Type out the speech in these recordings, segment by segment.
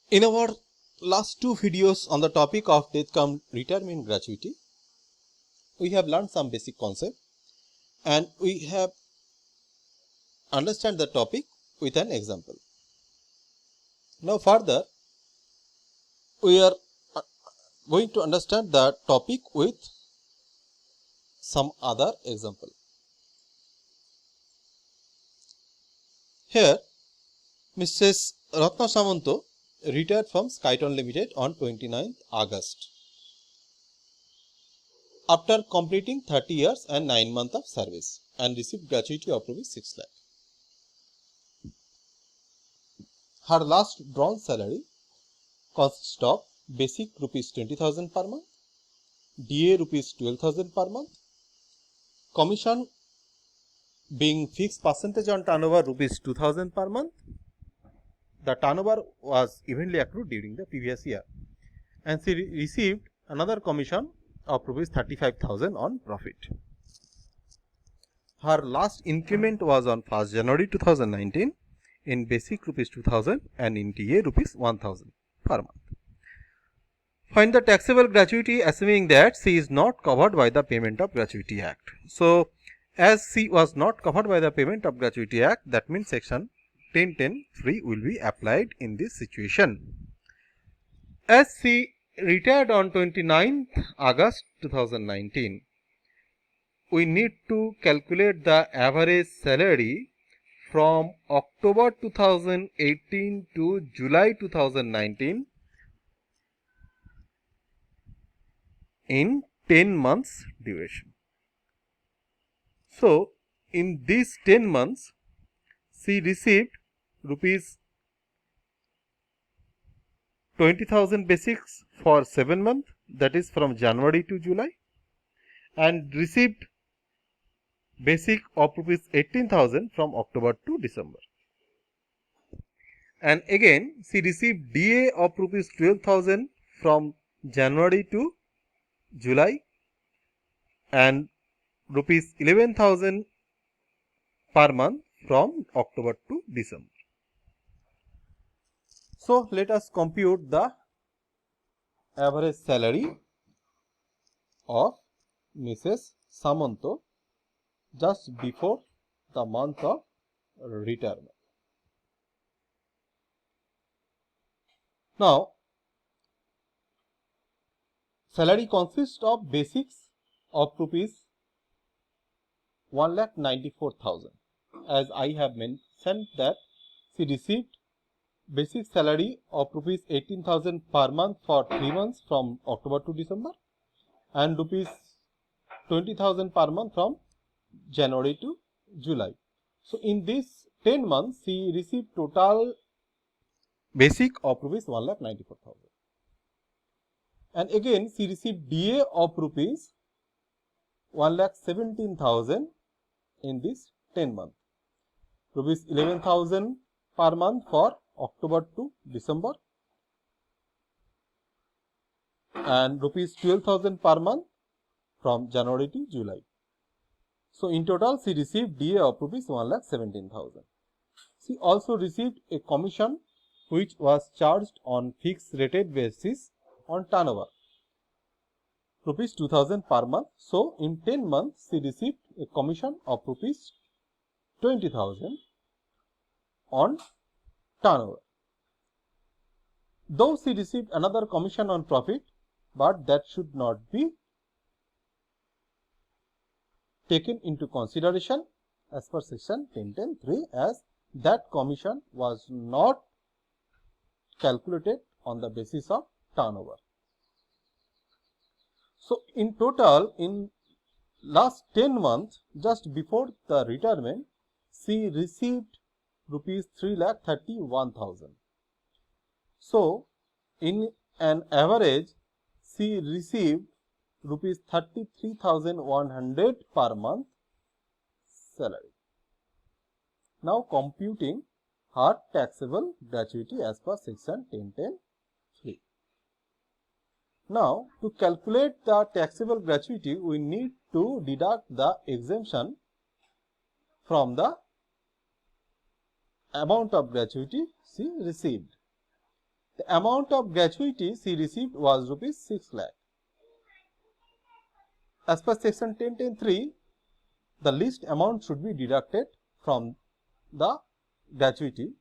In our last two videos on the topic of death cum retirement gratuity, we have learned some basic concept and we have understand the topic with an example. Now further, we are going to understand the topic with some other example. Here, Mrs. Ratna Samanto retired from Skyton Limited on 29th August after completing 30 years and 9 months of service and received gratuity of rupees 6 lakh. Her last drawn salary consists of basic rupees 20,000 per month, DA rupees 12,000 per month, commission being fixed percentage on turnover rupees 2,000 per month. The turnover was evenly accrued during the previous year, and she received another commission of rupees 35,000 on profit. Her last increment was on 1st January 2019 in basic rupees 2,000 and in DA rupees 1,000 per month. Find the taxable gratuity assuming that she is not covered by the Payment of Gratuity Act. So, as she was not covered by the Payment of Gratuity Act, that means section 10(10)(3) will be applied in this situation. As she retired on 29th August 2019, we need to calculate the average salary from October 2018 to July 2019 in 10 months duration. So, in these 10 months, she received rupees 20,000 basics for 7 months, that is from January to July, and received basic of rupees 18,000 from October to December. And again, she received DA of rupees 12,000 from January to July and rupees 11,000 per month from October to December. So, let us compute the average salary of Mrs. Samanto just before the month of retirement. Now, salary consists of basics of rupees 1,94,000. As I have mentioned that she received basic salary of rupees 18,000 per month for 3 months from October to December and rupees 20,000 per month from January to July. So, in these 10 months, she received total basic of rupees 1,94,000. And again, she received DA of rupees 1,17,000 in this 10 months. Rupees 11,000 per month for October to December and rupees 12,000 per month from January to July. So, in total, she received DA of rupees 1,17,000. She also received a commission which was charged on fixed rated basis on turnover, rupees 2,000 per month. So, in 10 months, she received a commission of rupees 20,000 on turnover. Though she received another commission on profit, but that should not be taken into consideration as per section 10(10)(3), as that commission was not calculated on the basis of turnover. So, in total, in last 10 months, just before the retirement, she received rupees 3,31,000. So, in an average, she received rupees 33,100 per month salary. Now, computing her taxable gratuity as per section 10(10)(3). Now, to calculate the taxable gratuity, we need to deduct the exemption from the amount of gratuity she received. The amount of gratuities he received was rupees 6 lakh. As per section 10.10.3, the least amount should be deducted from the gratuity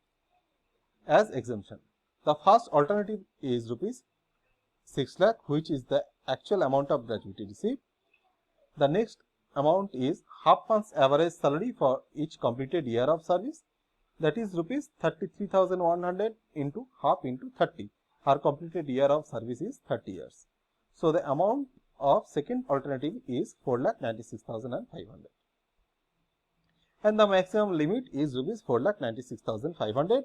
as exemption. The first alternative is rupees 6 lakh, which is the actual amount of gratuity received. The next amount is half month's average salary for each completed year of service, that is rupees 33,100 into half into 30. Her completed year of service is 30 years. So the amount of second alternative is 4,96,500. And the maximum limit is rupees 4,96,500.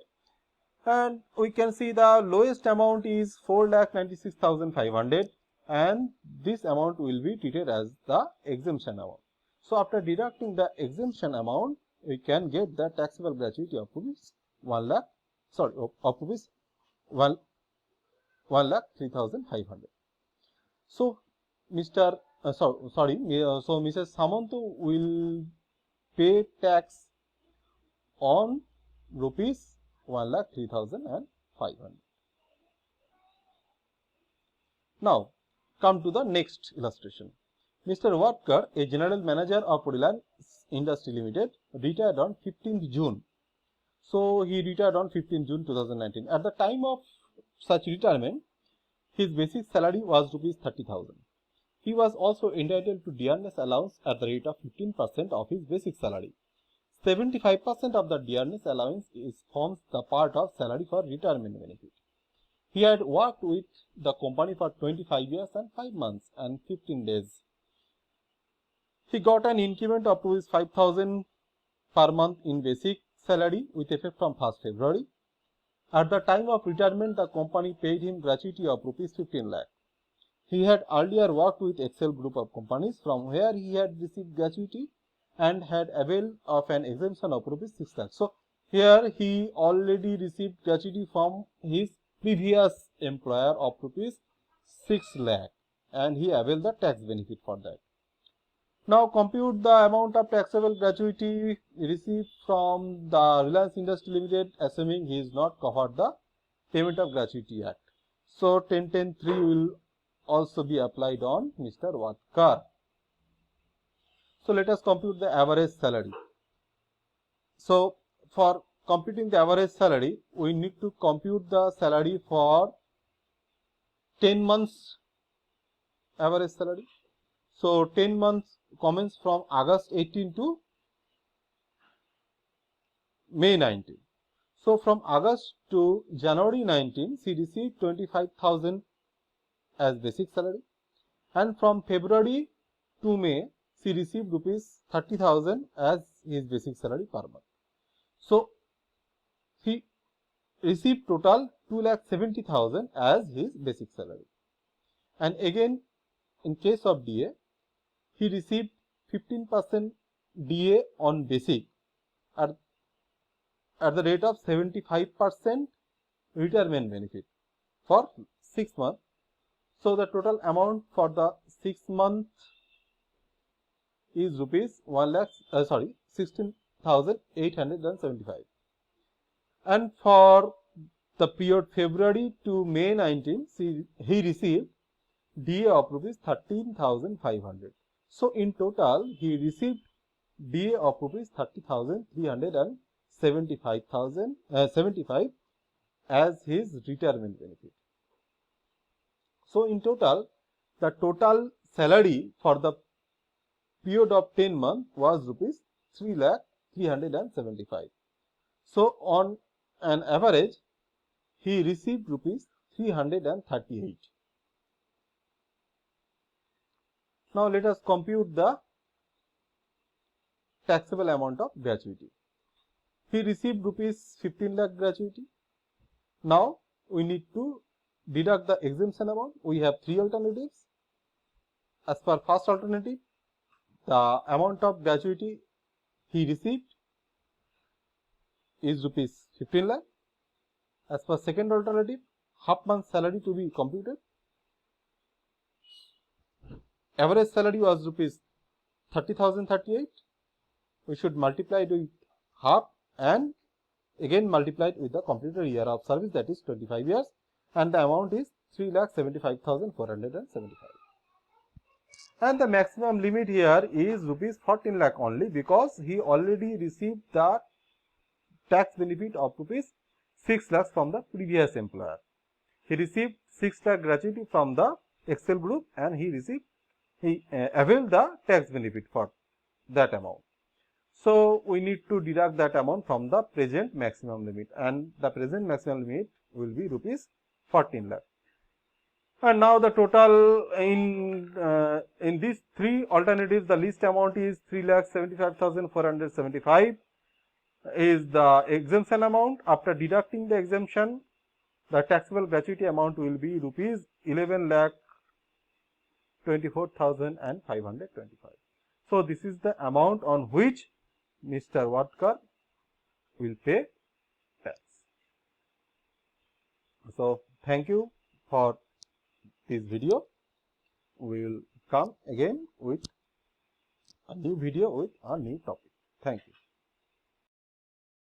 And we can see the lowest amount is 4,96,500, and this amount will be treated as the exemption amount. So after deducting the exemption amount, we can get the taxable gratuity of rupees 1 lakh, of rupees 1,03,500. So Mr. So Mrs. Samanto will pay tax on rupees 1,03,500. Now come to the next illustration. Mr. Watkar, a general manager of Reliance Industry Limited, retired on 15th June. So he retired on 15th June 2019. At the time of such retirement, his basic salary was rupees 30,000. He was also entitled to dearness allowance at the rate of 15% of his basic salary. 75% of the dearness allowance forms the part of salary for retirement benefit. He had worked with the company for 25 years and 5 months and 15 days. He got an increment of rupees 5,000 per month in basic salary with effect from 1st February. At the time of retirement, the company paid him gratuity of rupees 15 lakh. He had earlier worked with Excel group of companies from where he had received gratuity and had availed of an exemption of rupees 6 lakh. So here he already received gratuity from his previous employer of rupees 6 lakh, and he availed the tax benefit for that. Now compute the amount of taxable gratuity received from the Reliance Industry Limited, assuming he is not covered the Payment of Gratuity Act. So 10.10.3 will also be applied on Mr. Watkar. So let us compute the average salary. So for computing the average salary, we need to compute the salary for 10 months average salary. So 10 months commence from August 18 to May 19. So from August to January 19, she received 25,000 as basic salary, and from February to May, she received rupees 30,000 as his basic salary per month. So he received total 2,70,000 as his basic salary. And again, in case of DA, he received 15% DA on basic at the rate of 75% retirement benefit for 6 months. So the total amount for the 6 months is rupees 16,875. And for the period February to May 19, he received DA of rupees 13,500. So in total, he received DA of rupees 30,375 as his retirement benefit. So in total, the total salary for the period of 10 months was rupees 3,375. So on an average, he received rupees 338. Now let us compute the taxable amount of gratuity. He received rupees 15 lakh gratuity. Now we need to deduct the exemption amount. We have 3 alternatives. As per first alternative, the amount of gratuity he received is rupees 15 lakh. As per second alternative, half month salary to be computed. Average salary was rupees 30,038. We should multiply it with half and again multiply it with the completed year of service, that is 25 years. and the amount is 3,75,475. And the maximum limit here is rupees 14 lakh only, because he already received the tax benefit of rupees 6 lakhs from the previous employer. He received 6 lakh gratuity from the Excel group, and he availed the tax benefit for that amount. So we need to deduct that amount from the present maximum limit, and the present maximum limit will be rupees 14 lakh. And now the total in these three alternatives, the least amount is 3,75,475 is the exemption amount. After deducting the exemption, the taxable gratuity amount will be rupees 11,24,525. So this is the amount on which Mr. Wadkar will pay tax. So thank you for this video. We will come again with a new video with a new topic. Thank you.